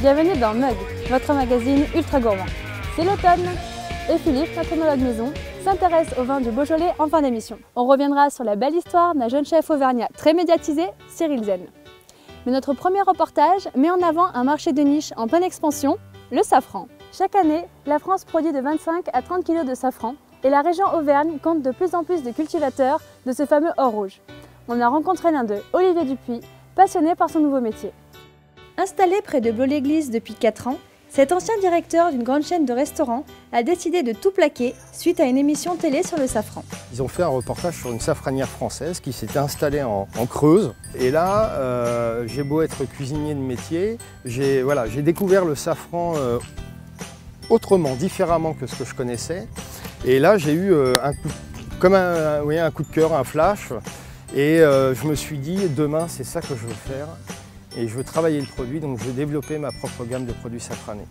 Bienvenue dans Mug, votre magazine ultra gourmand. C'est l'automne et Philippe, notre œnologue maison, s'intéresse au vin du Beaujolais en fin d'émission. On reviendra sur la belle histoire d'un jeune chef auvergnat très médiatisé, Cyril Zen. Mais notre premier reportage met en avant un marché de niche en pleine expansion, le safran. Chaque année, la France produit de 25 à 30 kg de safran et la région Auvergne compte de plus en plus de cultivateurs de ce fameux or rouge. On a rencontré l'un d'eux, Olivier Dupuis, passionné par son nouveau métier. Installé près de Blot-l'Église depuis 4 ans, cet ancien directeur d'une grande chaîne de restaurants a décidé de tout plaquer suite à une émission télé sur le safran. Ils ont fait un reportage sur une safranière française qui s'était installée en Creuse. Et là, j'ai beau être cuisinier de métier, j'ai découvert le safran autrement, différemment que ce que je connaissais. Et là, j'ai eu un coup de cœur, un flash. Et je me suis dit, demain, c'est ça que je veux faire. Et je veux travailler le produit, donc je veux développer ma propre gamme de produits safranés.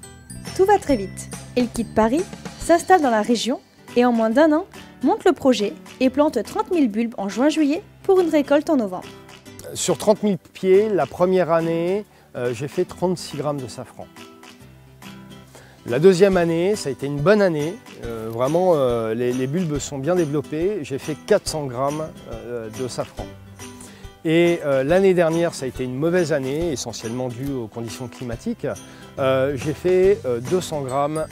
Tout va très vite. Il quitte Paris, s'installe dans la région et en moins d'1 an, monte le projet et plante 30 000 bulbes en juin-juillet pour une récolte en novembre. Sur 30 000 pieds, la première année, j'ai fait 36 grammes de safran. La deuxième année, ça a été une bonne année. Vraiment, les bulbes sont bien développés. J'ai fait 400 grammes de safran. Et l'année dernière, ça a été une mauvaise année, essentiellement due aux conditions climatiques. J'ai fait 200 grammes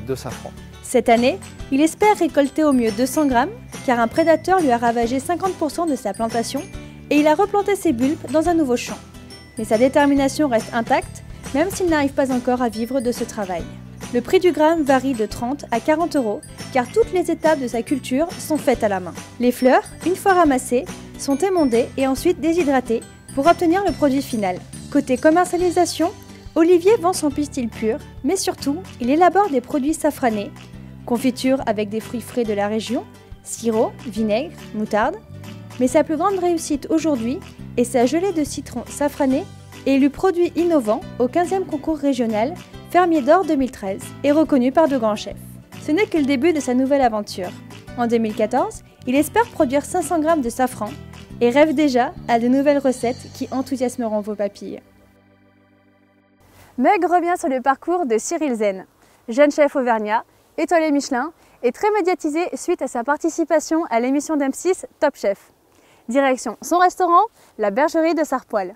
de safran. Cette année, il espère récolter au mieux 200 grammes, car un prédateur lui a ravagé 50% de sa plantation et il a replanté ses bulbes dans un nouveau champ. Mais sa détermination reste intacte, même s'il n'arrive pas encore à vivre de ce travail. Le prix du gramme varie de 30 à 40 €, car toutes les étapes de sa culture sont faites à la main. Les fleurs, une fois ramassées, sont émondées et ensuite déshydratées pour obtenir le produit final. Côté commercialisation, Olivier vend son pistil pur, mais surtout, il élabore des produits safranés, confiture avec des fruits frais de la région, sirop, vinaigre, moutarde. Mais sa plus grande réussite aujourd'hui est sa gelée de citron safrané, élu produit innovant au 15e concours régional Fermier d'Or 2013 et reconnu par de grands chefs. Ce n'est que le début de sa nouvelle aventure. En 2014, il espère produire 500 grammes de safran et rêve déjà à de nouvelles recettes qui enthousiasmeront vos papilles. Meg revient sur le parcours de Cyril Zen, jeune chef auvergnat, étoilé Michelin et très médiatisé suite à sa participation à l'émission d'M6 Top Chef. Direction son restaurant, la bergerie de Sarpoil.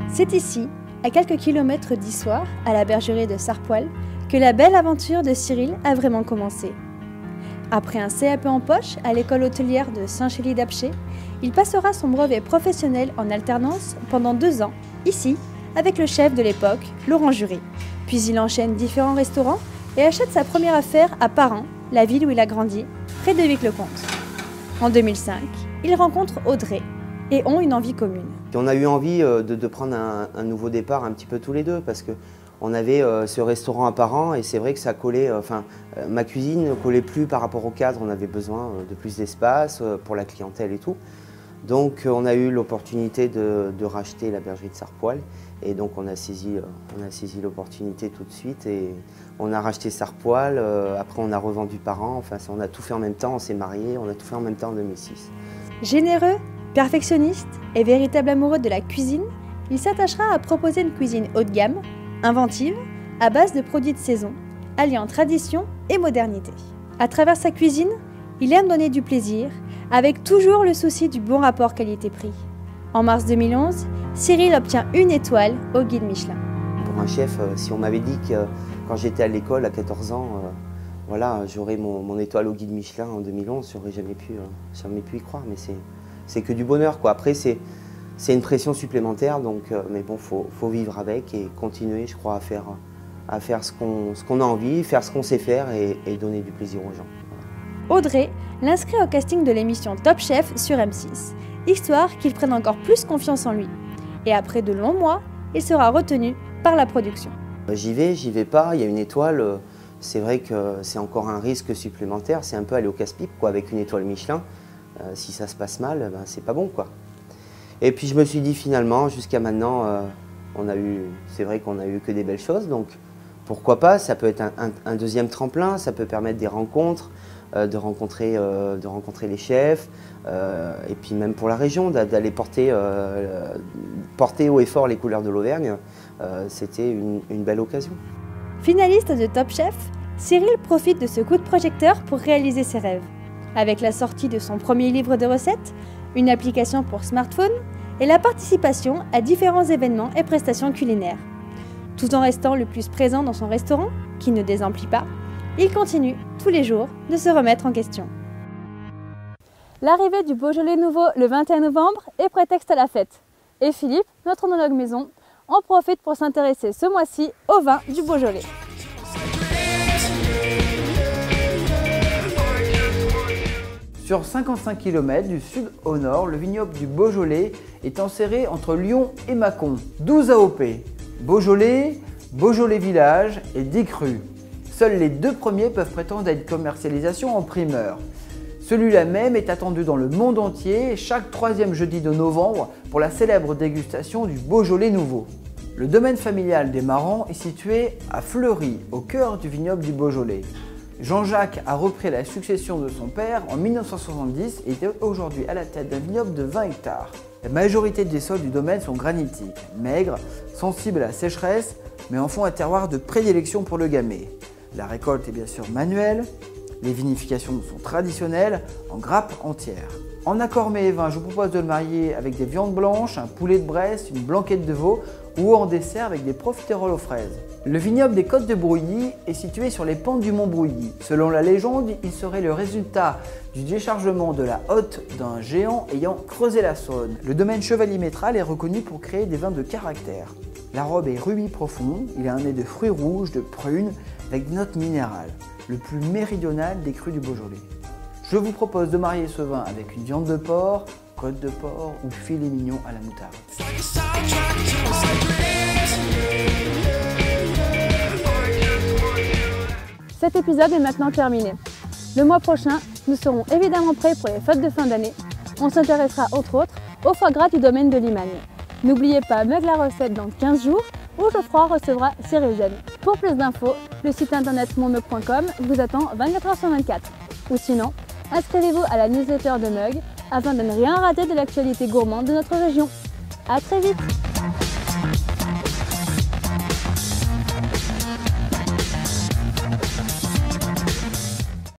C'est ici, à quelques kilomètres d'Issoire, à la bergerie de Sarpoil, que la belle aventure de Cyril a vraiment commencé. Après un CAP en poche à l'école hôtelière de Saint-Chély-d'Apcher, il passera son brevet professionnel en alternance pendant 2 ans, ici, avec le chef de l'époque, Laurent Jury. Puis il enchaîne différents restaurants et achète sa première affaire à Parent, la ville où il a grandi, près de Vic-le-Comte. En 2005, il rencontre Audrey et ont une envie commune. On a eu envie de prendre un nouveau départ un petit peu tous les deux parce que on avait ce restaurant à Parent et c'est vrai que ça collait, ma cuisine ne collait plus par rapport au cadre, on avait besoin de plus d'espace pour la clientèle et tout. Donc on a eu l'opportunité de racheter la bergerie de Sarpoil et donc on a saisi l'opportunité tout de suite et on a racheté Sarpoil, après on a revendu Parent, enfin on a tout fait en même temps, on s'est mariés, on a tout fait en même temps en 2006. Généreux, perfectionniste et véritable amoureux de la cuisine, il s'attachera à proposer une cuisine haut de gamme, inventive, à base de produits de saison, alliant tradition et modernité. À travers sa cuisine, il aime donner du plaisir, avec toujours le souci du bon rapport qualité-prix. En mars 2011, Cyril obtient une étoile au guide Michelin. Pour un chef, si on m'avait dit que quand j'étais à l'école à 14 ans, j'aurais mon étoile au guide Michelin en 2011, j'aurais jamais pu y croire, mais c'est que du bonheur, quoi. Après, c'est une pression supplémentaire, donc, mais bon, faut vivre avec et continuer, je crois, à faire ce qu'on a envie, faire ce qu'on sait faire et donner du plaisir aux gens. Audrey l'inscrit au casting de l'émission Top Chef sur M6, histoire qu'il prenne encore plus confiance en lui. Et après de longs mois, il sera retenu par la production. J'y vais pas, il y a une étoile, c'est vrai que c'est encore un risque supplémentaire, c'est un peu aller au casse-pipe, quoi, avec une étoile Michelin. Si ça se passe mal, c'est pas bon, quoi. Et puis je me suis dit finalement, jusqu'à maintenant, c'est vrai qu'on a eu que des belles choses, donc pourquoi pas, ça peut être un deuxième tremplin, ça peut permettre des rencontres, de rencontrer les chefs, et puis même pour la région, d'aller porter haut et fort les couleurs de l'Auvergne. c'était une belle occasion. Finaliste de Top Chef, Cyril profite de ce coup de projecteur pour réaliser ses rêves. Avec la sortie de son premier livre de recettes, une application pour smartphone et la participation à différents événements et prestations culinaires. Tout en restant le plus présent dans son restaurant, qui ne désemplit pas, il continue tous les jours de se remettre en question. L'arrivée du Beaujolais nouveau le 21 novembre est prétexte à la fête. Et Philippe, notre onologue maison, en profite pour s'intéresser ce mois-ci au vin du Beaujolais. Sur 55 km du sud au nord, le vignoble du Beaujolais est enserré entre Lyon et Mâcon. 12 AOP, Beaujolais, Beaujolais Village et 10 crus. Seuls les 2 premiers peuvent prétendre à une commercialisation en primeur. Celui-là même est attendu dans le monde entier chaque 3e jeudi de novembre pour la célèbre dégustation du Beaujolais nouveau. Le domaine familial des Marans est situé à Fleury, au cœur du vignoble du Beaujolais. Jean-Jacques a repris la succession de son père en 1970 et est aujourd'hui à la tête d'un vignoble de 20 hectares. La majorité des sols du domaine sont granitiques, maigres, sensibles à la sécheresse, mais en font un terroir de prédilection pour le gamay. La récolte est bien sûr manuelle, les vinifications sont traditionnelles, en grappes entières. En accord mets et vin, je vous propose de le marier avec des viandes blanches, un poulet de Bresse, une blanquette de veau ou en dessert avec des profiteroles aux fraises. Le vignoble des Côtes de Brouilly est situé sur les pentes du mont Brouilly. Selon la légende, il serait le résultat du déchargement de la hotte d'un géant ayant creusé la Saône. Le domaine Chevalier Métral est reconnu pour créer des vins de caractère. La robe est rubis profond, il a un nez de fruits rouges, de prunes, avec des notes minérales, le plus méridional des crus du Beaujolais. Je vous propose de marier ce vin avec une viande de porc, côte de porc ou filet mignon à la moutarde. Cet épisode est maintenant terminé. Le mois prochain, nous serons évidemment prêts pour les fêtes de fin d'année. On s'intéressera entre autres au foie gras du domaine de Limagne. N'oubliez pas Mug la recette dans 15 jours où Geoffroy recevra Cyril Zen. Pour plus d'infos, le site internet monmug.com vous attend 24h/24. Ou sinon, inscrivez-vous à la newsletter de Mug afin de ne rien rater de l'actualité gourmande de notre région. A très vite!